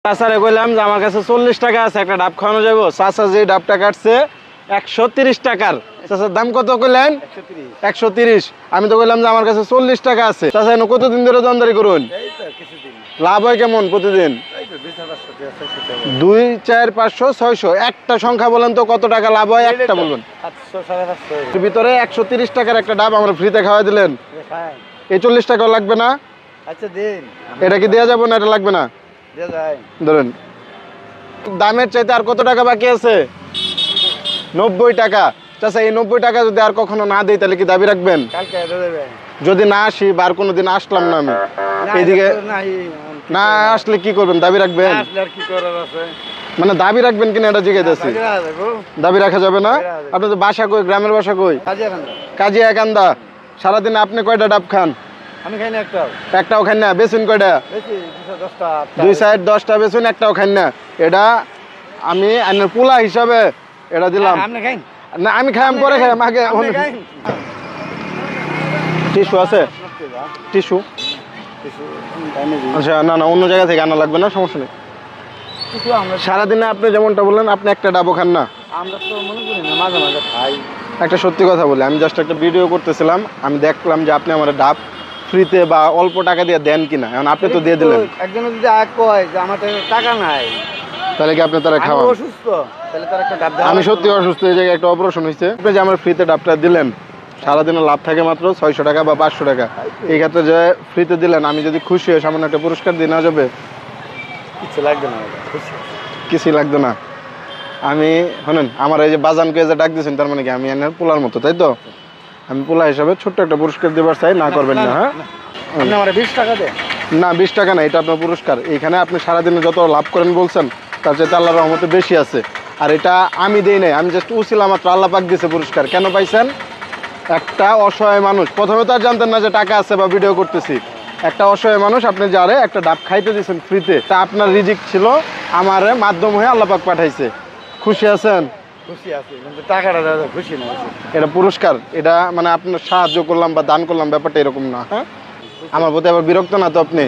চাচারে কইলাম যে আমার কাছে 40 টাকা আছে, একটা ডাব খাওয়ানো যাবো। চাচা যে ডাবটা কাটছে 130 টাকার। চাচার দাম কত কইলেন? 130। আমি তো কইলাম যে আমার কাছে 40 টাকা আছে। চাচা এনে কতদিন ধরে দন্দারি করুন? লাভ হয় কেমন প্রতিদিন? 2, 4, 500, 600। একটা সংখ্যা বলেন তো কত টাকা লাভ হয়, একটা বলবেন। ভিতরে 130 টাকার একটা ডাব আমরা ফ্রিতে খাওয়াই দিলেন। এই 40 টাকাও লাগবে না? আচ্ছা দিন। এটা কি দেওয়া যাবে না? এটা লাগবে না? ধরেন দামের চাইতে আর কত টাকা বাকি আছে? 90 টাকা। চাচা এই 90 টাকা যদি আর কখনো না দেই তাহলে কি দাবি রাখবেন? যদি না আসি বা আর কোনোদিন আসলাম না আমি এইদিকে, না আসলে কি করবেন? দাবি রাখবেন? মানে দাবি রাখবেন কিনা এটা জিজ্ঞাসা। দাবি রাখা যাবে না? আপনাদের বাসা কই? গ্রামের বাসা কই? কাজিয়াকান্দা। সারাদিনে আপনি কয়টা ডাব খান? আমি খাই না একটাও খান না। বেচুন কয়টা? 2 সাইড 10টা বেচুন, একটাও খান না। এটা আমি আইনের পোলা হিসাবে এটা দিলাম না। আমি খাই, আমি পরে খাই। আগে টিস্যু আছে? টিস্যু আচ্ছা, না না অন্য জায়গা থেকে আনা লাগবে না, সমস্যা নেই। সারাদিনে আপনি যেমনটা বললেন আপনি একটা ডাবও খান না। আমরা তো মনে করি না, মাঝে মাঝে খাই। একটা সত্যি কথা বলি, আমি জাস্ট একটা ভিডিও করতেছিলাম, আমি দেখলাম যে আপনি আমার ডাব ফ্রিতে বা অল্প টাকা দিয়ে দেন কিনা। এখন আপনি তো দিয়ে দিলেন। একজন যদি কয় যে আমার টাকা নাই, তাহলে কি আপনি তারা খাওয়ান? অসুস্থ, তাহলে তার একটা ডাব। আমি সত্যি অসুস্থ, এই জায়গায় একটা অপারেশন হয়েছে। আপনি যে আমার ফ্রিতে ডাবটা দিলেন, সারাদিনে লাভ থাকে মাত্র 600 টাকা বা 500 টাকা। এই ক্ষেত্রে যে ফ্রিতে দিলেন, আমি যদি খুশি হই সামান্য একটা পুরস্কার দিয়ে নেওয়া যাবে? কিছু লাগবে না, কিছুই লাগবে না। আমি শোনেন, আমার এই যে বাজানকে যে ডাক দিয়েছেন, তার মানে কি আমি এনার পোলার মতো, তাই তো? আমি পোলা হিসাবে ছোট্ট একটা পুরস্কার দেবার চাই, না করবেন না? হ্যাঁ, আমার 20 টাকা দেন। না 20 টাকা না, এটা আপনার পুরস্কার। এইখানে আপনি সারাদিনে যত লাভ করেন বলছেন, তার চাইতে আল্লাহর রহমতে বেশি আছে। আর এটা আমি দেই নাই, আমি জাস্ট উছিলা মাত্র। আল্লাহ পাক দিয়েছে পুরস্কার। কেন পাইছেন? একটা অসহায় মানুষ, প্রথমে তো আর জানতেন না যে টাকা আছে বা ভিডিও করতেছি। একটা অসহায় মানুষ আপনি যারে একটা ডাব খাইতে দিয়েছেন ফ্রিতে, তা আপনার রিজিক ছিল, আমার মাধ্যম হয়ে আল্লাহ পাক পাঠাইছে। খুশি আছেন? খুশি আছি, কিন্তু টাকাটা দাদা খুশি না। এটা পুরস্কার, এটা মানে আপনার সাহায্য করলাম বা দান করলাম, ব্যাপারটা এরকম না। হ্যাঁ, আমার প্রতি আবার বিরক্ত না তো আপনি?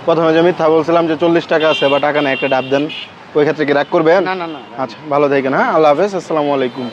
প্রথমে যে মিথ্যা বলছিলাম যে 40 টাকা আছে বা টাকা নেই, একটা ডাব দেন, ওই ক্ষেত্রে কি রাগ করবেন? না না না। আচ্ছা, ভালো থাকেন। হ্যাঁ, আল্লাহ হাফেজ, আসসালামু আলাইকুম।